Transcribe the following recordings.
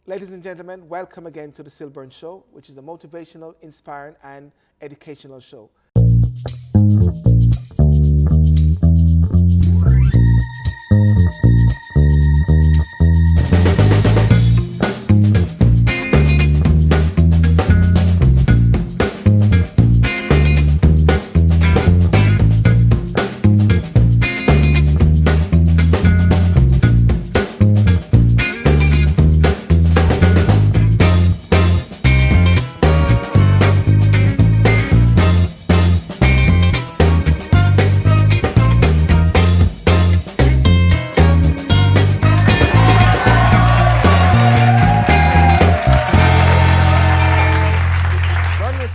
Ladies and gentlemen, welcome again to the SYLBOURNE Show, which is a motivational, inspiring, and educational show.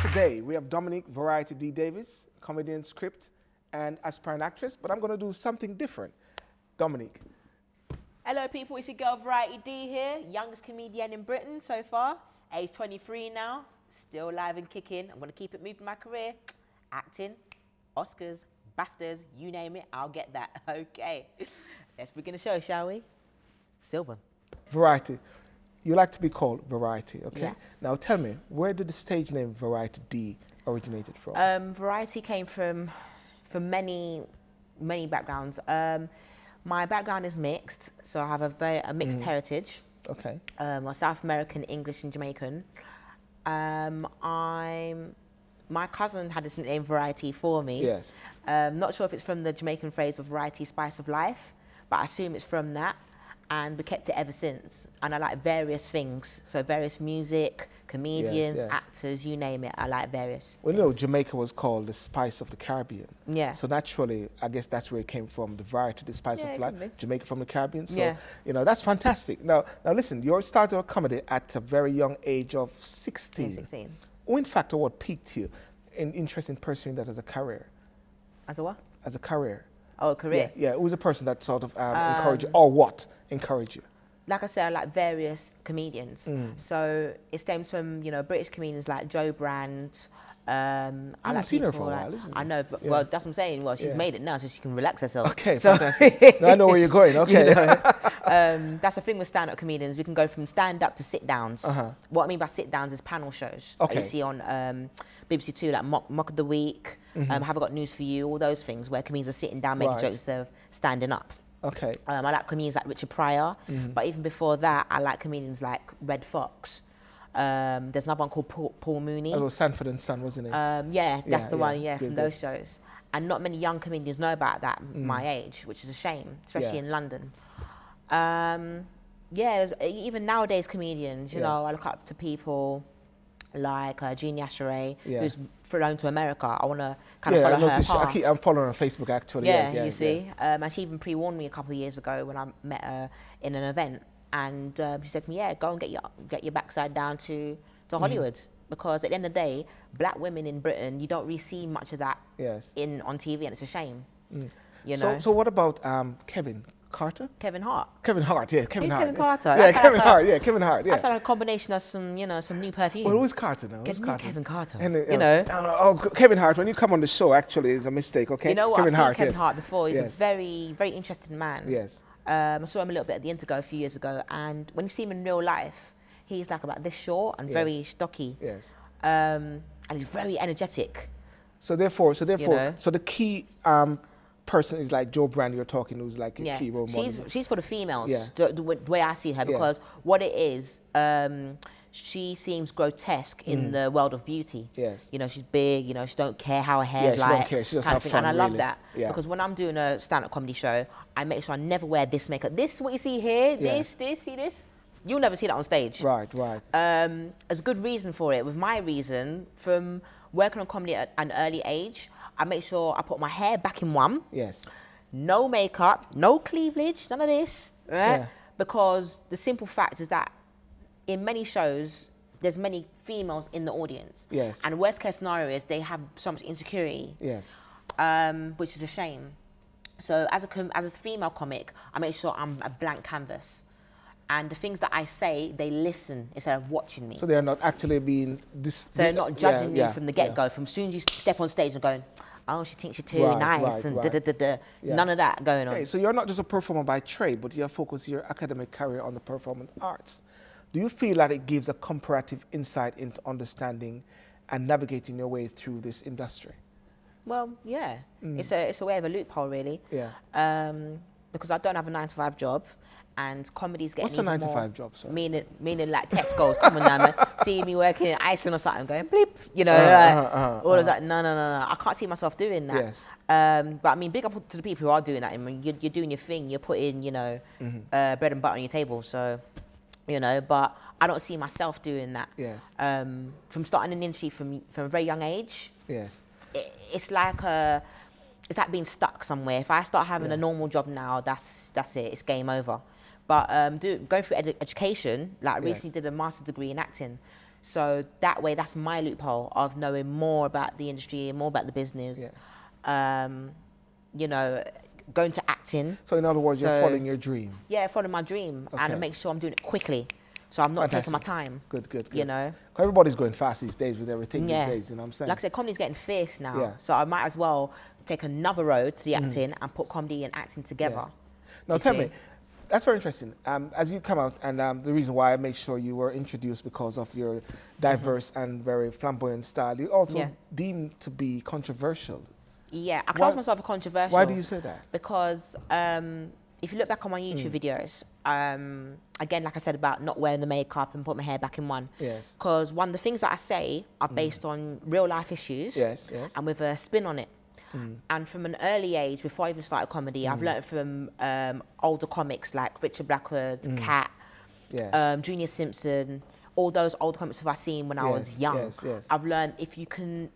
Today, we have Dominique, Variety D. Davis, comedian, script, and aspiring actress, but I'm going to do something different. Dominique. Hello people, it's your girl Variety D here, youngest comedian in Britain so far, age 23 now, still live and kicking. I'm going to keep it moving my career, acting, Oscars, BAFTAs, you name it, I'll get that. Okay, let's begin the show, shall we? SYLBOURNE. Variety. You like to be called Variety, okay? Yes. Now tell me, where did the stage name Variety D originated from? Variety came from many backgrounds. My background is mixed, so I have a mixed heritage. Okay. I'm South American, English, and Jamaican. My cousin had this name Variety for me. Yes. Not sure if it's from the Jamaican phrase of variety, spice of life, but I assume it's from that. And we kept it ever since. And I like various things. So various music, comedians, yes. actors, you name it. I like various Well, you know, things. Jamaica was called the spice of the Caribbean. Yeah. So naturally, I guess that's where it came from, the variety, the spice Yeah, of it life. could be. Jamaica from the Caribbean. So, Yeah. you know, that's fantastic. Now listen, you started comedy at a very young age of 16. Yeah, 16. Who, in fact, or what piqued you in interest in pursuing that as a career? As a what? As a career. Oh, a career. Yeah. Who's a person that sort of encouraged you, or what encouraged you? Like I said, I like various comedians. So it stems from, you know, British comedians like Joe Brand. I haven't seen her for a while, isn't it? I know, but Yeah. well, that's what I'm saying. Well, she's Yeah. made it now, so she can relax herself. Okay, So- fantastic. Now I know where you're going. Okay. You know, that's the thing with stand-up comedians. We can go from stand-up to sit-downs. What I mean by sit-downs is panel shows that Okay. you see on BBC Two, like Mock of the Week, Have I Got News for You, all those things where comedians are sitting down making Right. jokes instead of standing up. Okay. I like comedians like Richard Pryor, but even before that, I like comedians like Red Fox. There's another one called Paul Mooney. That was Sanford and Son, wasn't it? Yeah, that's Yeah, the yeah, one, yeah, good, from good. those shows. And not many young comedians know about that my age, which is a shame, especially Yeah. in London. Even nowadays comedians, you Yeah. know, I look up to people like Jeannie Asheray, Yeah. who's flown to America. I want to kind Yeah, of I follow her noticed. path. I'm following her on Facebook actually. Yeah, yes, yes, you see. yes. And she even pre-warned me a couple of years ago when I met her in an event. And she said to me, yeah, go and get your backside down to Hollywood. Because at the end of the day, black women in Britain, you don't really see much of that Yes. on TV, and it's a shame. You know? So what about Kevin Carter? Kevin Hart. Kevin Hart, yeah, Kevin Who's Hart. Kevin yeah. Carter? Yeah, That's Kevin like Hart. Yeah, Kevin Hart. Yeah. That's like a combination of some new perfume. Well, who's Carter now? Who's Kevin, Carter? Kevin Carter. And, you know. Kevin Hart. When you come on the show, actually, it's a mistake. Okay. You know what? Kevin I've seen Hart. Kevin yes. Hart before. He's a Yes. very, very interesting man. Yes. I saw him a little bit at the Intergo a few years ago, and when you see him in real life, he's like about this short and very stocky. Yes. And he's very energetic. So therefore, know? so the key person is like Joe Brand. You're talking, who's like a key role model. She's for the females, Yeah. the way I see her, because what it is, she seems grotesque in the world of beauty. Yes. You know, she's big, you know, she don't care how her Yeah, hair's she like. don't care. She just kind have of thing. fun, And I love really. that. Yeah. Because when I'm doing a stand-up comedy show, I make sure I never wear this makeup. This, what you see here, Yeah. this, see this? You'll never see that on stage. Right. Right. There's a good reason for it. With my reason, from working on comedy at an early age, I make sure I put my hair back in one. Yes. No makeup, no cleavage, none of this, right? Yeah. Because the simple fact is that in many shows, there's many females in the audience. Yes. And worst case scenario is they have so much insecurity, Yes. which is a shame. So as a female comic, I make sure I'm a blank canvas. And the things that I say, they listen instead of watching me. So they're not actually being So they're not judging you from the get-go. From soon as you step on stage and going, oh, she thinks you're too Right, nice right, and right. da-da-da-da. Yeah. None of that going on. Okay, so you're not just a performer by trade, but you focus your academic career on the performance arts. Do you feel that it gives a comparative insight into understanding and navigating your way through this industry? Well, yeah. It's a way of a loophole, really. Yeah. Because I don't have a 9-to-5 job, and comedy's getting What's a even 9-to-5 more job, sorry? meaning like Tesco's. Come on now, man. See me working in Iceland or something, going bleep. You know, all of that. No. I can't see myself doing that. Yes. But I mean, big up to the people who are doing that. I mean, you're doing your thing. You're putting, you know, bread and butter on your table. So, you know, but I don't see myself doing that. Yes. From starting in the industry from a very young age. Yes. It's like being stuck somewhere. If I start having a normal job now, that's it. It's game over. But going through education, like I recently did a master's degree in acting. So that way, that's my loophole of knowing more about the industry and more about the business. Yeah. You know, going to acting. So in other words, you're following your dream. Yeah, following my dream, and I make sure I'm doing it quickly. So I'm not taking my time. Good. You know? Everybody's going fast these days with everything these days, you know what I'm saying? Like I said, comedy's getting fierce now. Yeah. So I might as well take another road to the acting and put comedy and acting together. Yeah. Now tell me, that's very interesting. As you come out, and the reason why I made sure you were introduced because of your diverse and very flamboyant style, you also deemed to be controversial. Yeah, I class myself as controversial. Why do you say that? Because if you look back on my YouTube videos, again, like I said about not wearing the makeup and put my hair back in one. Yes. Because one of the things that I say are based on real life issues. Yes. And with a spin on it. And from an early age, before I even started comedy, I've learned from older comics like Richard Blackwood's, Cat, Junior Simpson, all those old comics have I seen when I was young. Yes. I've learned if you can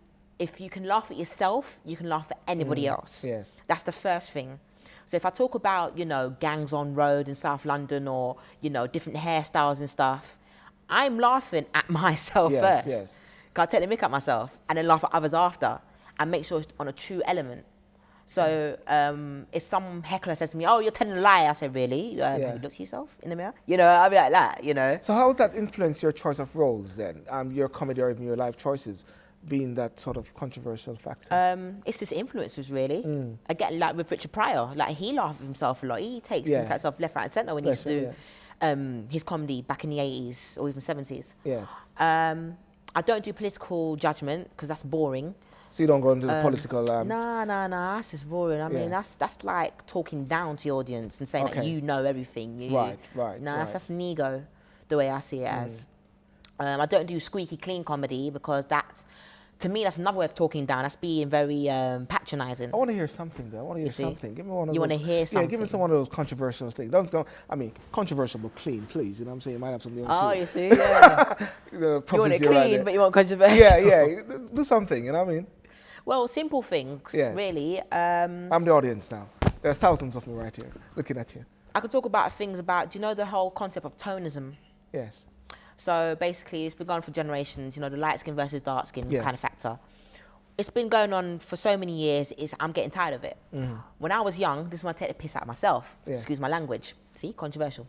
laugh at yourself, you can laugh at anybody else. Yes. That's the first thing. So if I talk about, you know, gangs on road in South London or, you know, different hairstyles and stuff, I'm laughing at myself first. Yes. Because I take the mick at myself and then laugh at others after and make sure it's on a true element. So if some heckler says to me, oh, you're telling a lie, I say, really? Have you looked at yourself in the mirror? You know, I'll be like that, you know. So how has that influenced your choice of roles then? Your comedy or even your life choices? Being that sort of controversial factor? It's just influences, really. Again, like with Richard Pryor, like he laughed at himself a lot. He takes himself left, right, and centre when he used to do his comedy back in the 80s or even 70s. Yes. I don't do political judgment because that's boring. So you don't go into the political... No, that's just boring. I mean, that's like talking down to your audience and saying that you know everything. Right. No, that's an ego, the way I see it as. I don't do squeaky clean comedy because that's... To me, that's another way of talking down. That's being very patronising. I want to hear something, though. I want to hear something. Give me one of those. You want to hear something? Yeah, give me some one of those controversial things. Don't. I mean, controversial but clean, please. You know what I'm saying? You might have something. Oh, you see, yeah. You want it clean, but you want controversial. Yeah. Do something. You know what I mean? Well, simple things, really. I'm the audience now. There's thousands of me right here, looking at you. I could talk about things about. Do you know the whole concept of Tonism? Yes. So basically, it's been going on for generations, you know, the light skin versus dark skin kind of factor. It's been going on for so many years, I'm getting tired of it. When I was young, this is when I take the piss out of myself. Excuse my language. See, controversial.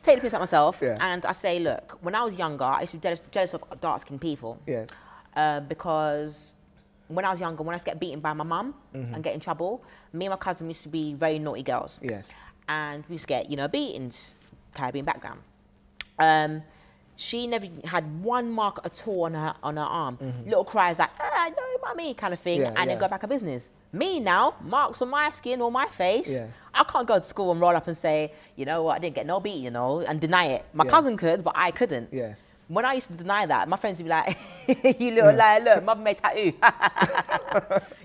Take the piss out of myself, and I say, look, when I was younger, I used to be jealous of dark skinned people. Yes. Because when I was younger, when I used to get beaten by my mum and get in trouble, me and my cousin used to be very naughty girls. Yes. And we used to get, you know, beatings, Caribbean background. She never had one mark at all on her arm. Little cries like, no, mummy, kind of thing, and then go back her business. Me now, marks on my skin or my face. I can't go to school and roll up and say, you know what, I didn't get no beating, you know, and deny it. My cousin could, but I couldn't. Yes. When I used to deny that, my friends would be like, you little liar, look, mother made tattoo.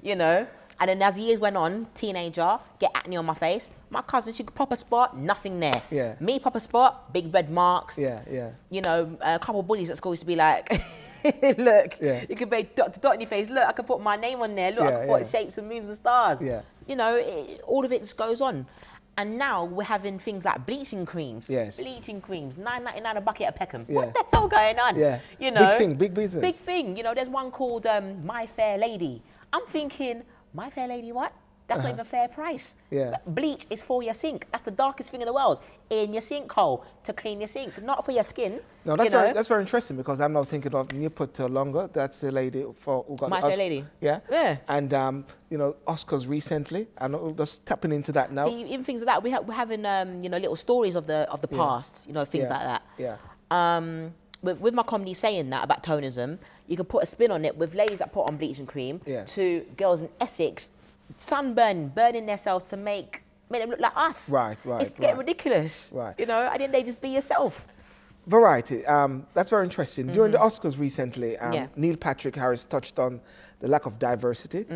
You know? And then as the years went on, teenager, get acne on my face. My cousin, she could proper spot, nothing there. Yeah. Me, proper spot, big red marks. Yeah. You know, a couple of bullies at school used to be like, look, you could be dot to dot in your face. Look, I could put my name on there. Look, I could put shapes and moons and stars. Yeah. You know, all of it just goes on. And now we're having things like bleaching creams. Yes. Bleaching creams, $9.99 a bucket at Peckham. What the hell going on? Yeah. You know, big thing, big business. Big thing. You know, there's one called My Fair Lady. I'm thinking, My Fair Lady what? That's not even a fair price. Yeah. Bleach is for your sink. That's the darkest thing in the world. In your sinkhole to clean your sink, not for your skin. No, that's very interesting because I'm now thinking of Nipota. That's a lady who got My Fair Lady. Yeah. Yeah. And Oscars recently. I'm just tapping into that now. See, even things like that, we're having little stories of the past. Things like that. Yeah. With my comedy saying that about Tonism, you can put a spin on it with ladies that put on bleach and cream to girls in Essex, burning themselves to make them look like us. Right. It's getting ridiculous. Right. At the end of the day, just be yourself. Variety. That's very interesting. During the Oscars recently, Neil Patrick Harris touched on the lack of diversity,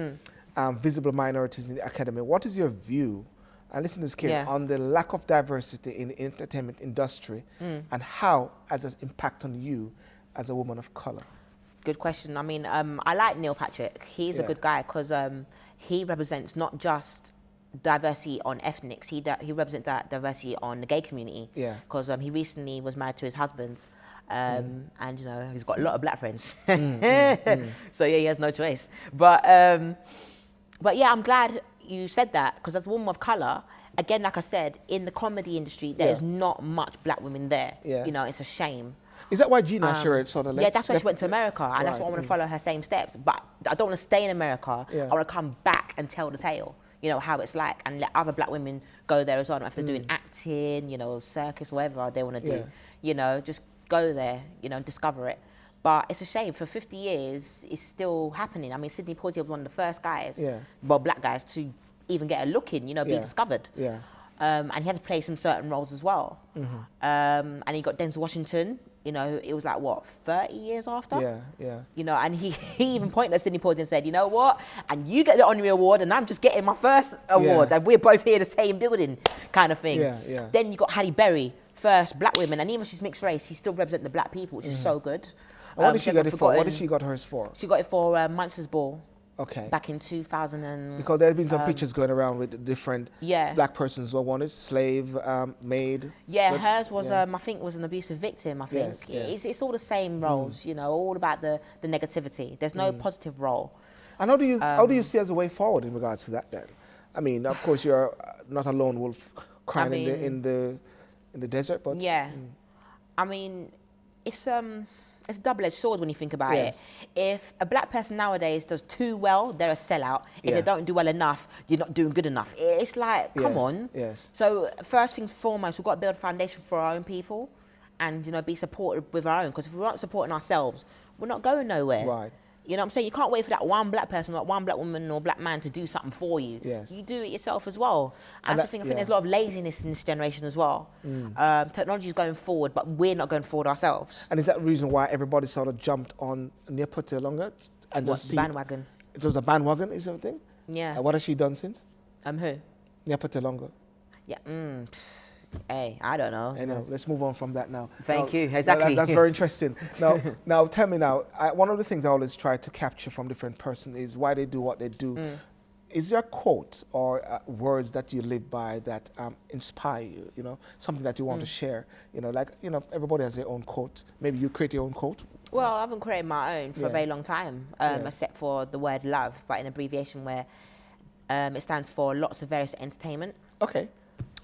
visible minorities in the academy. What is your view, and listen to this, Karen, on the lack of diversity in the entertainment industry and how has it impact on you as a woman of color? Good question. I mean, I like Neil Patrick. He's a good guy because he represents not just diversity on ethnics, he represents that diversity on the gay community. Yeah. Because he recently was married to his husband, and he's got a lot of black friends. So yeah, he has no choice. But yeah, I'm glad you said that because as a woman of color, again, like I said, in the comedy industry, there is not much black women there. Yeah. It's a shame. Is that why Gina Sherrod sort of left? Yeah, that's why she went to America, and that's why I want to follow her same steps. But I don't want to stay in America. I want to come back and tell the tale, how it's like, and let other black women go there as well. If they're doing acting, circus, whatever they want to do, just go there, discover it. But it's a shame, for 50 years, it's still happening. I mean, Sidney Poitier was one of the first guys, black guys, to even get a look in, be discovered. Yeah. And he had to play some certain roles as well. And he got Denzel Washington. It was like, 30 years after? Yeah. And he even pointed at Sidney Poitier and said, you know what? And you get the honorary award, and I'm just getting my first award, and we're both here in the same building, kind of thing. Yeah. Then you got Halle Berry, first black women, and even if she's mixed race, she's still representing the black people, which is so good. What did she get it for? What did she got hers for? She got it for Monsters Ball. Okay. Back in 2000 because there's been some pictures going around with different black persons. One is slave, maid. Yeah, hers was I think was an abusive victim. I think it's all the same roles. All about the negativity. There's no positive role. And how do you see as a way forward in regards to that then? I mean, of course you're not a lone wolf crying in the desert, but I mean, it's a double-edged sword when you think about it. If a black person nowadays does too well, they're a sellout. If they don't do well enough, you're not doing good enough. It's like, come on. Yes. So first things foremost, we've got to build a foundation for our own people and, be supported with our own. Because if we aren't supporting ourselves, we're not going nowhere. Right. You know what I'm saying? You can't wait for that one black person, or one black woman or black man to do something for you. Yes. You do it yourself as well. And that's the thing. I think there's a lot of laziness in this generation as well. Technology is going forward, but we're not going forward ourselves. And is that the reason why everybody sort of jumped on Nipota longer? And the bandwagon? It was a bandwagon, is something? Yeah. What has she done since? Who? Nipota longer. Yeah. Hey, I don't know. Anyway, let's move on from that now. Thank you. Exactly. That's very interesting. Now, tell me now. One of the things I always try to capture from different persons is why they do what they do. Is there a quote or words that you live by that inspire you? Something that you want to share. Everybody has their own quote. Maybe you create your own quote. Well, I haven't created my own for a very long time, except for the word love, but an abbreviation where it stands for lots of various entertainment. Okay.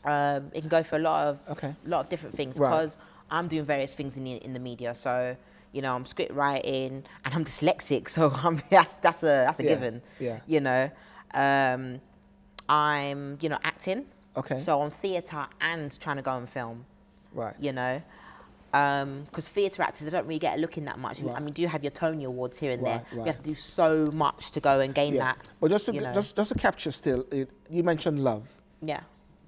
It can go for a lot of different things because I'm doing various things in the media. So, I'm script writing and I'm dyslexic, so that's a given. Yeah. I'm acting. Okay. So on theatre and trying to go on film. Right. Because theatre actors, they don't really get a look in that much. Right. I mean, do you have your Tony Awards here and there? Right. You have to do so much to go and gain that. But just to capture still, you mentioned love. Yeah.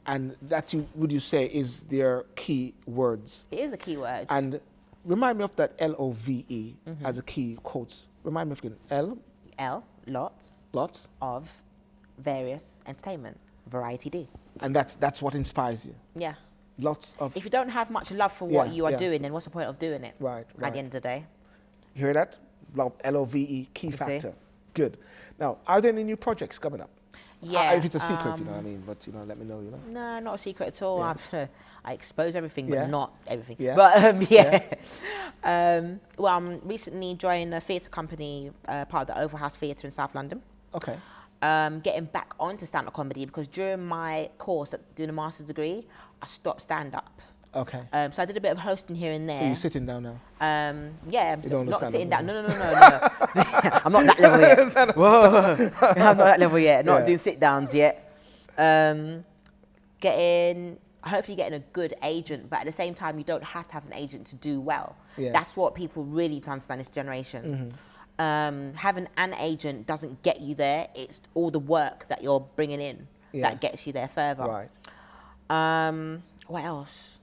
And that would you say is their key words? It is a key word. And remind me of that LOVE as a key quote. Remind me of it. Lots of various entertainment. Variety D. And that's what inspires you. Yeah. Lots of. If you don't have much love for what you are doing, then what's the point of doing it? Right. At the end of the day. You hear that? LOVE, key factor. Good. Now, are there any new projects coming up? Yeah. If it's a secret, I mean, but let me know, No, not a secret at all. Yeah. I expose everything, but not everything. Yeah. But well, I'm recently joined a theatre company, part of the Oval House Theatre in South London. Okay. getting back onto stand-up comedy because during my course doing a master's degree, I stopped stand-up. Okay. So I did a bit of hosting here and there. So you're sitting down now? Yeah, I'm not sitting down. No. I'm not that level yet. Whoa. I'm not that level yet. Not doing sit-downs yet. Hopefully getting a good agent, but at the same time, you don't have to have an agent to do well. Yes. That's what people really need to understand this generation. Having an agent doesn't get you there. It's all the work that you're bringing in that gets you there further. Right. What else?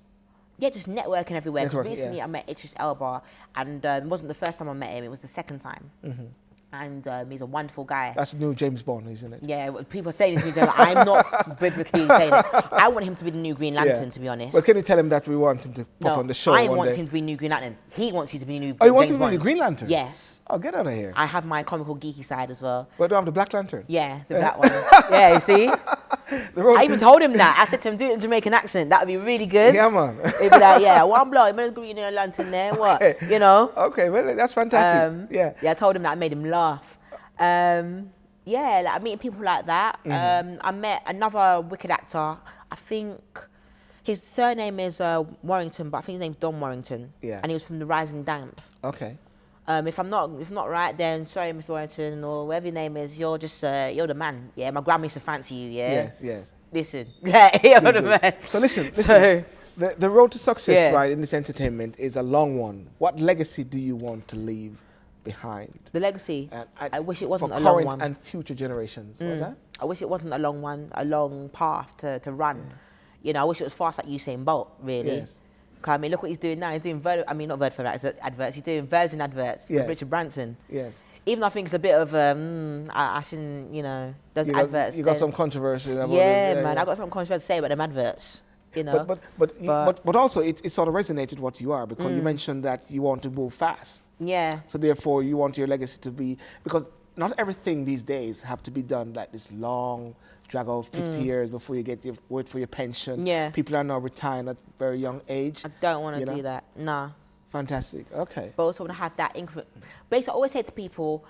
Yeah, just networking everywhere. Because recently I met Idris Elba, and it wasn't the first time I met him, it was the second time. And he's a wonderful guy. That's the new James Bond, isn't it? Yeah, people are saying this new James Bond. I'm not biblically saying it. I want him to be the new Green Lantern, to be honest. Well, can you tell him that we want him to pop on the show I one want day? him to be new Green Lantern. He wants you to be new James Bond. Oh, he wants you to be the Green Lantern? Yes. Oh, get out of here. I have my comical geeky side as well. Well, do I have the Black Lantern? Yeah, the black one. Yeah, you see? I even told him that. I said to him, do it in Jamaican accent. That would be really good. Yeah, man. He'd be like, yeah, one blow, you better Green Lantern there, what? Okay. You know? Okay, well, that's fantastic. Yeah, I told him that. I made him laugh. Like meeting people like that. I met another wicked actor. I think his surname is Warrington, but I think his name's Don Warrington. Yeah. And he was from the Rising Damp. Okay. If not right, then sorry, Mr. Warrington, or whatever your name is, you're just you're the man. Yeah, my grandma used to fancy you. Yeah. Yes. Listen, you're the man. So listen. So, the road to success, right, in this entertainment is a long one. What legacy do you want to leave behind? The legacy. I wish it wasn't for a long one. current and future generations. What's that? I wish it wasn't a long one, a long path to run. Yeah. You know, I wish it was fast like Usain Bolt, really. Yes. I mean, look what he's doing now. He's doing not Vodafone adverts. He's doing Virgin adverts with Richard Branson. Yes. Even though I think it's a bit of I shouldn't, those adverts. You got some controversy about this. Yeah, man. I got some controversy to say about them adverts. You know. But also it sort of resonated what you are, because you mentioned that you want to move fast. Yeah. So therefore you want your legacy to be, because not everything these days have to be done like this long drag out 50 years before you get your wait for your pension. Yeah. People are now retiring at a very young age. I don't want to do that. Nah. Fantastic. Okay. But also want to have that increment. Basically, I always say to people,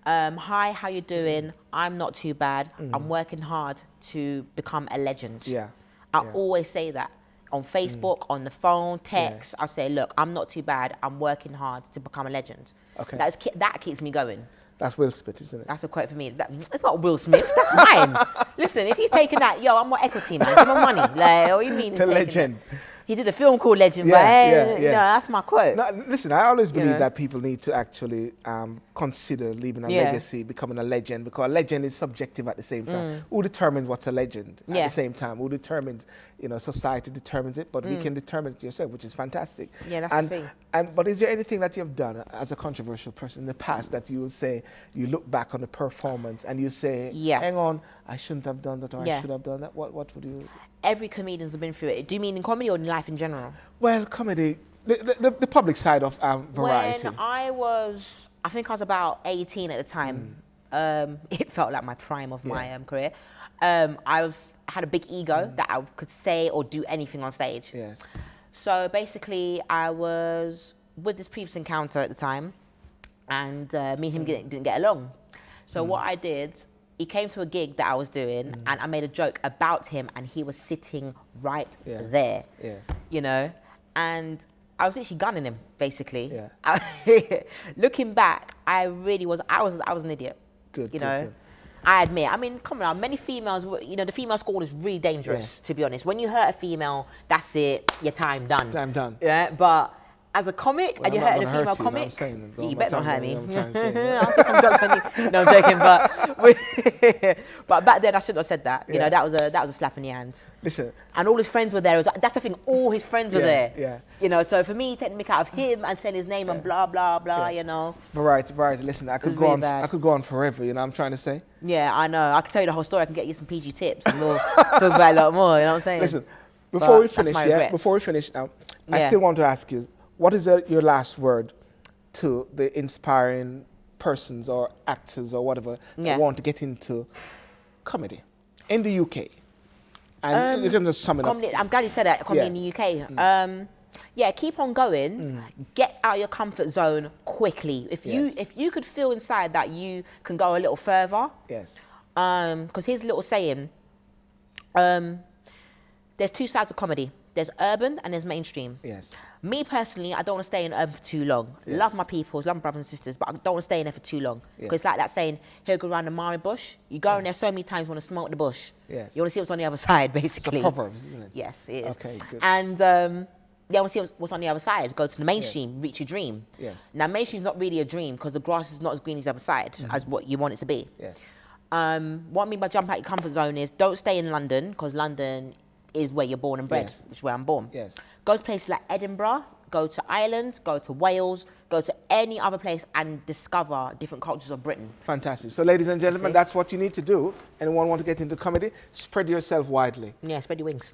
hi, how you doing? I'm not too bad. I'm working hard to become a legend. Yeah. I always say that. On Facebook, on the phone, text, I'll say, look, I'm not too bad. I'm working hard to become a legend. Okay. That keeps me going. That's Will Smith, isn't it? That's a quote for me. It's not Will Smith. That's mine. Listen, if he's taking that, yo, I'm more equity, man. Give me money. Like, what do you mean? The legend. He did a film called Legend, but no, that's my quote. No, listen, I always believe that people need to actually consider leaving a legacy, becoming a legend, because a legend is subjective at the same time. Who determines what's a legend at the same time? Who determines, society determines it, but we can determine it yourself, which is fantastic. Yeah, that's the thing. But is there anything that you've done as a controversial person in the past that you will say, you look back on the performance and you say, hang on, I shouldn't have done that, or I should have done that? What would you... Every comedian's been through it. Do you mean in comedy or in life in general? Well, comedy, the public side of variety. When I think I was about 18 at the time. It felt like my prime of my career. I had a big ego that I could say or do anything on stage. Yes. So basically, I was with this previous encounter at the time, and me and him didn't get along. So what I did, he came to a gig that I was doing, and I made a joke about him, and he was sitting right there. Yes. And I was literally gunning him, basically. Yeah. Looking back, I was an idiot. Good. I admit. I mean, come on, many females, the female squad is really dangerous, to be honest. When you hurt a female, that's it, your time done. Time done. Yeah, but as a comic, and you're hurting a female comic, you better not hurt me. I'll say some jokes on you. No, I'm joking, but back then I shouldn't have said that. You know, that was a slap in the hand. Listen. And all his friends were there. That's the thing. All his friends were there. Yeah. So for me, taking the mick out of him and saying his name and blah blah blah. Variety. Listen, I could go on. I could go on forever. I'm trying to say. Yeah, I know. I could tell you the whole story. I can get you some PG tips, and we'll talk about it a lot more. You know what I'm saying? Listen, before we finish, now, I still want to ask you, what is your last word to the inspiring persons or actors or whatever that want to get into comedy in the UK? And you can just sum it up. I'm glad you said that, comedy in the UK. Keep on going. Get out of your comfort zone quickly. If you could feel inside that you can go a little further, Because here's a little saying. There's two sides of comedy. There's urban and there's mainstream. Yes. Me personally, I don't want to stay in urban for too long. Yes. Love my people, love my brothers and sisters, but I don't want to stay in there for too long. Because it's like that saying, he'll go around the Mari bush. You go in there so many times, you want to smoke the bush. Yes. You want to see what's on the other side, basically. It's a proverb, isn't it? Yes, it is. Okay, good. And yeah, I want to see what's on the other side. Go to the mainstream, reach your dream. Yes. Now, mainstream's not really a dream because the grass is not as green as the other side as what you want it to be. Yes. What I mean by jump out your comfort zone is don't stay in London because London is where you're born and bred, which is where I'm born. Yes. Go to places like Edinburgh, go to Ireland, go to Wales, go to any other place and discover different cultures of Britain. Fantastic. So, ladies and gentlemen, that's what you need to do. Anyone want to get into comedy? Spread yourself widely. Yeah, spread your wings.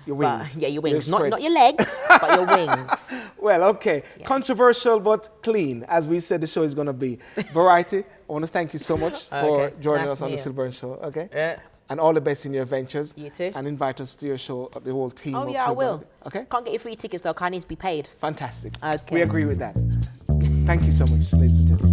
Your wings. Yeah, your wings. Not your legs, but your wings. Well, okay. Yeah. Controversial but clean, as we said the show is going to be. Variety, I want to thank you so much for joining us on the SYLBOURNE Show. Okay? Yeah. And all the best in your ventures. You too. And invite us to your show, the whole team. Oh, yeah, I will. Okay? Can't get your free tickets, though, because I need to be paid. Fantastic. Okay. We agree with that. Thank you so much, ladies and gentlemen.